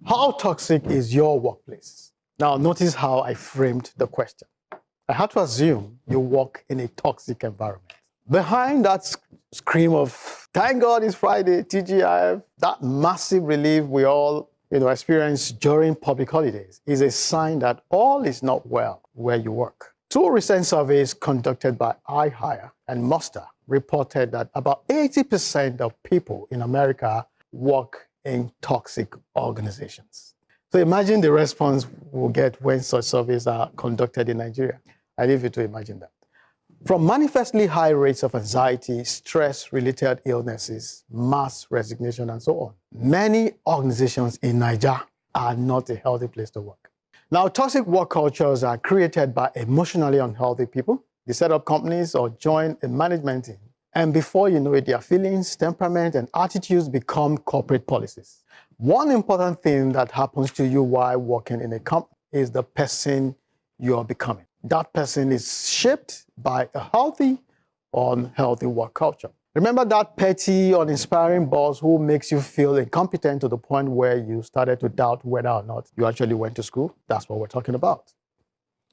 How toxic is your workplace? Now, notice how I framed the question. I had to assume you work in a toxic environment. Behind that scream of, thank God it's Friday, TGIF, that massive relief we all experience during public holidays is a sign that all is not well where you work. Two recent surveys conducted by iHire and Muster reported that about 80% of people in America work in toxic organizations. So imagine the response we'll get when such surveys are conducted in Nigeria. I leave you to imagine that. From manifestly high rates of anxiety, stress-related illnesses, mass resignation, and so on, many organizations in Nigeria are not a healthy place to work. Now, toxic work cultures are created by emotionally unhealthy people. They set up companies or join a management team, and before you know it, their feelings, temperament, and attitudes become corporate policies. One important thing that happens to you while working in a company is the person you are becoming. That person is shaped by a healthy or unhealthy work culture. Remember that petty, uninspiring boss who makes you feel incompetent to the point where you started to doubt whether or not you actually went to school? That's what we're talking about.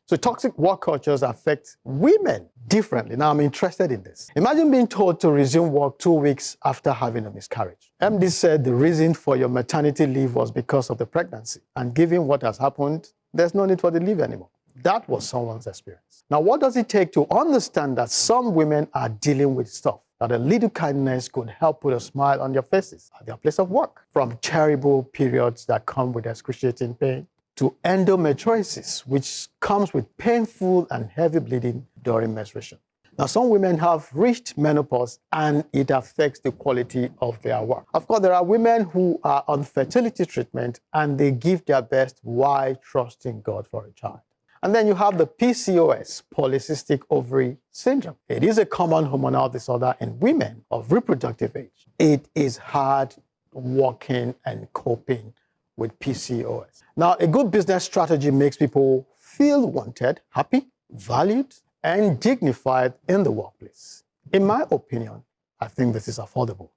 So toxic work cultures affect women differently. Now, I'm interested in this. Imagine being told to resume work 2 weeks after having a miscarriage. MD said the reason for your maternity leave was because of the pregnancy. And given what has happened, there's no need for the leave anymore. That was someone's experience. Now, what does it take to understand that some women are dealing with stuff, that a little kindness could help put a smile on their faces at their place of work? From terrible periods that come with excruciating pain to endometriosis, which comes with painful and heavy bleeding during menstruation. Now, some women have reached menopause and it affects the quality of their work. Of course, there are women who are on fertility treatment and they give their best while trusting God for a child. And then you have the PCOS, polycystic ovary syndrome. It is a common hormonal disorder in women of reproductive age. It is hard working and coping with PCOS. Now, a good business strategy makes people feel wanted, happy, valued, and dignified in the workplace. In my opinion, I think this is affordable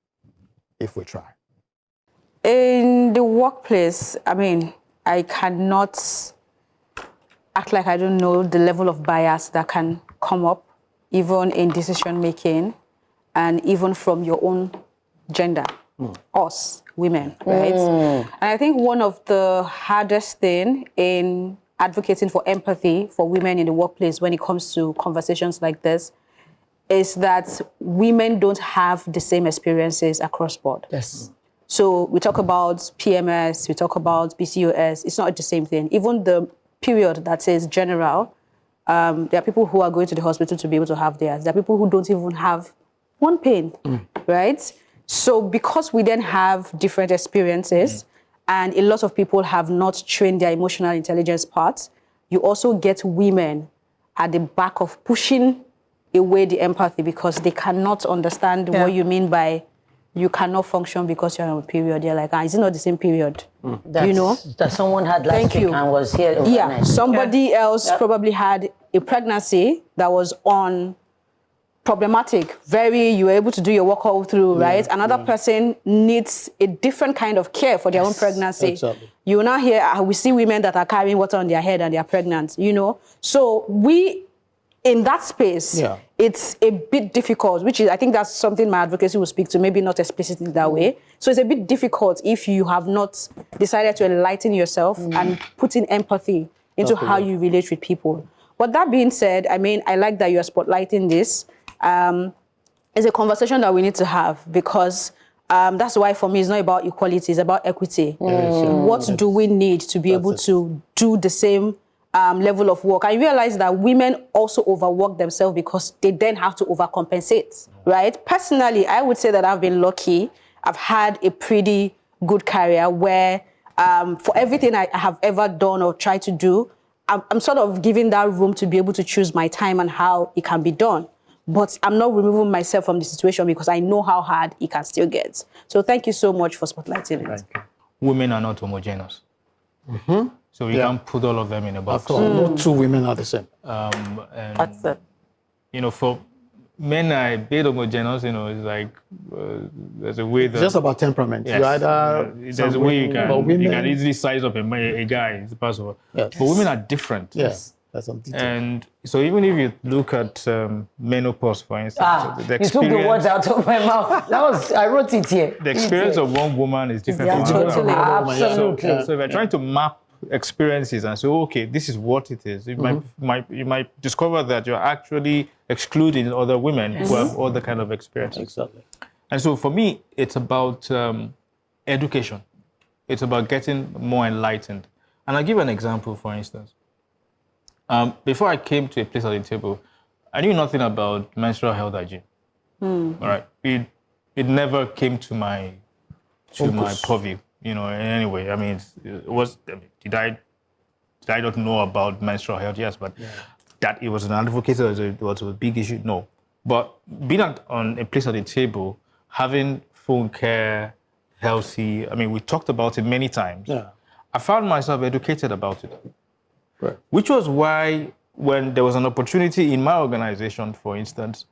if we try. In the workplace, I cannot act like I don't know the level of bias that can come up, even in decision making, and even from your own gender, us, women, right? And I think one of the hardest thing in advocating for empathy for women in the workplace when it comes to conversations like this is that women don't have the same experiences across board. Yes. So we talk about PMS, we talk about PCOS, it's not the same thing. Even the period that says general, there are people who are going to the hospital to be able to have theirs. There are people who don't even have one pain, right? So because we then have different experiences and a lot of people have not trained their emotional intelligence part, you also get women at the back of pushing away the empathy because they cannot understand what you mean by you cannot function because you're on a period. You're like, is it not the same period? That someone had last week and was here overnight. Yeah, somebody else probably had a pregnancy that was problematic. You were able to do your work all through, right? Another person needs a different kind of care for their own pregnancy. Exactly. You will not hear, we see women that are carrying water on their head and they are pregnant, So we, in that space, it's a bit difficult, which is, I think that's something my advocacy will speak to, maybe not explicitly that way. So it's a bit difficult if you have not decided to enlighten yourself and put in empathy into how you relate with people. But that being said, I like that you're spotlighting this. It's a conversation that we need to have because that's why for me it's not about equality, it's about equity. What do we need to be able to do the same level of work? I realize that women also overwork themselves because they then have to overcompensate, right? Personally, I would say that I've been lucky. I've had a pretty good career where for everything I have ever done or tried to do, I'm sort of given that room to be able to choose my time and how it can be done. But I'm not removing myself from the situation because I know how hard it can still get. So thank you so much for spotlighting it. Women are not homogeneous. So you can't put all of them in a box. No two women are the same. That's it. men are a bit homogeneous, you know, it's like there's a way that... It's just about temperament. Yes. You either... There's a way you women, can easily size up a guy, it's possible. Yes. But women are different. Yes. That's some detail. And so even if you look at menopause, for instance, you took the words out of my mouth. I wrote it here. The experience of one woman is different from another. Absolutely. So if you're trying to map experiences and say, okay, this is what it is, you might discover that you're actually excluding other women who have other kind of experiences. Exactly. And so for me, it's about education. It's about getting more enlightened. And I'll give an example, for instance. Before I came to a place at the table, I knew nothing about menstrual health hygiene. All right, it never came to my purview, you know, in any way. I mean, it was. Did I not know about menstrual health? Yes, but that it was an advocacy, it was a big issue. No, but being on a place at the table, having phone care, healthy. I mean, we talked about it many times. Yeah. I found myself educated about it. Right. Which was why, when there was an opportunity in my organization, for instance,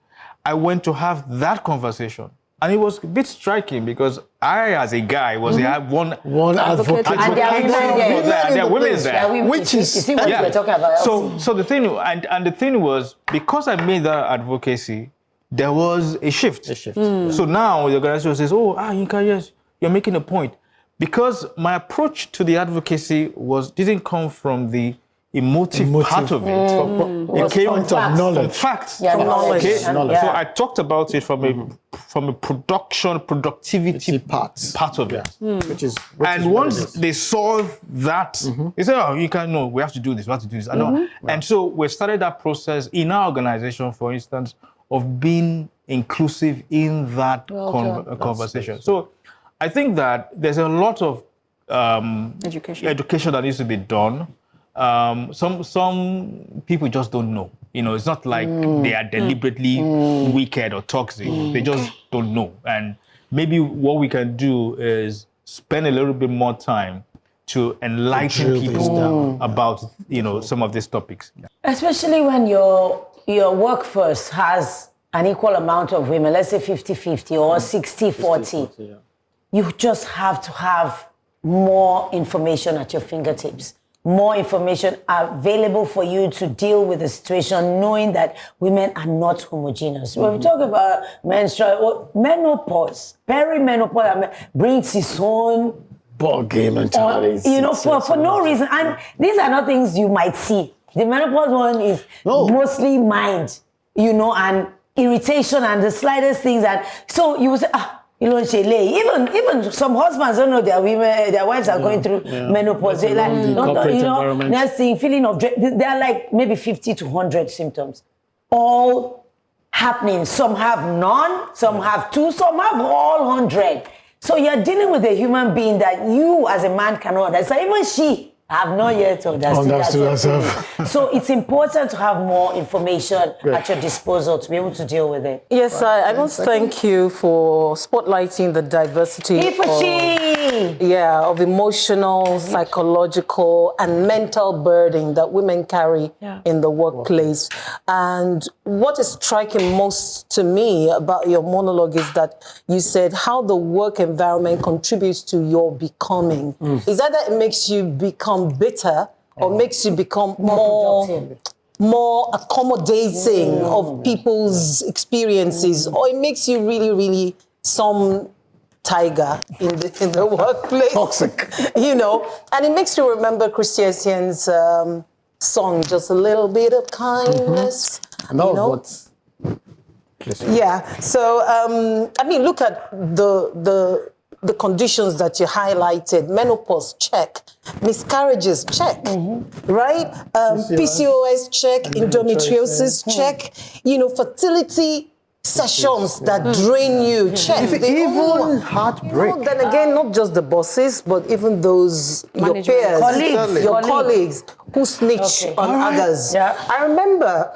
I went to have that conversation. And it was a bit striking because I, as a guy, was one advocate. And there are women there. Which is, you see what we're talking about. So the thing, and the thing was, because I made that advocacy, there was a shift. So now the organization says, oh, Yinka, yes, you're making a point. Because my approach to the advocacy didn't come from the emotive part of it. It came from facts. Yeah, knowledge. Okay? So I talked about it from a productivity part of it. And once they saw that, they said, oh, you can't know, we have to do this, we have to do this. And so we started that process in our organization, for instance, of being inclusive in that conversation. So I think that there's a lot of education that needs to be done. Some people just don't know. You know, it's not like they are deliberately wicked or toxic. They just don't know. And maybe what we can do is spend a little bit more time to enlighten people about, you know, some of these topics. Especially when your workforce has an equal amount of women, let's say 50-50 or 60-40. You just have to have more information at your fingertips, more information available for you to deal with the situation, knowing that women are not homogeneous. When we talk about menopause, perimenopause brings its own ball game mentality. You know, for no reason. And these are not things you might see. The menopause one is mostly mind, you know, and irritation and the slightest things. And so you will say, you know, even some husbands don't know their wives are going through menopause. They're like, you know, next thing, feeling of, they're like maybe 50 to 100 symptoms, all happening. Some have none, some have two, some have all 100. So you're dealing with a human being that you as a man cannot understand. Even she have not yet understood herself. So it's important to have more information at your disposal to be able to deal with it. Yes, I must thank you for spotlighting the diversity of emotional, psychological, and mental burden that women carry in the workplace. And what is striking most to me about your monologue is that you said how the work environment contributes to your becoming. Is that it makes you become bitter or makes you become more accommodating of people's experiences, or it makes you really, really some tiger in the workplace? Toxic. You know, and it makes you remember Christian's song, Just a Little Bit of Kindness. So, I mean, look at the conditions that you highlighted. Menopause, check. Miscarriages, check. Right? PCOS, check. Endometriosis, check. You know, fertility sessions that drain you, check. Even heartbreak. You know, then again, not just the bosses, but even those, your peers, your colleagues who snitch on others. I remember,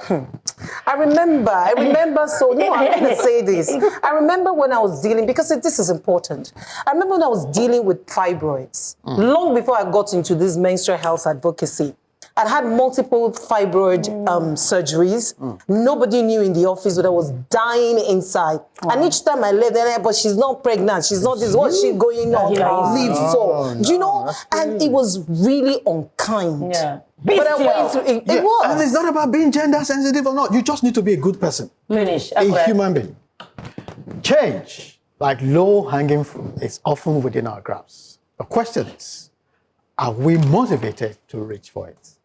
so no, I'm going to say this. I remember when I was dealing, because this is important. I remember when I was dealing with fibroids, long before I got into this menstrual health advocacy. I'd had multiple fibroid surgeries. Nobody knew in the office that I was dying inside. And each time I left, they're like, but she's not pregnant. She's not this. What's she going on? Leave for? Do you know? And it was really unkind. Yeah. But I went through it. It was. And it's not about being gender sensitive or not. You just need to be a good person. Finish. A human being. Change, like low-hanging fruit, is often within our grasp. The question is, are we motivated to reach for it?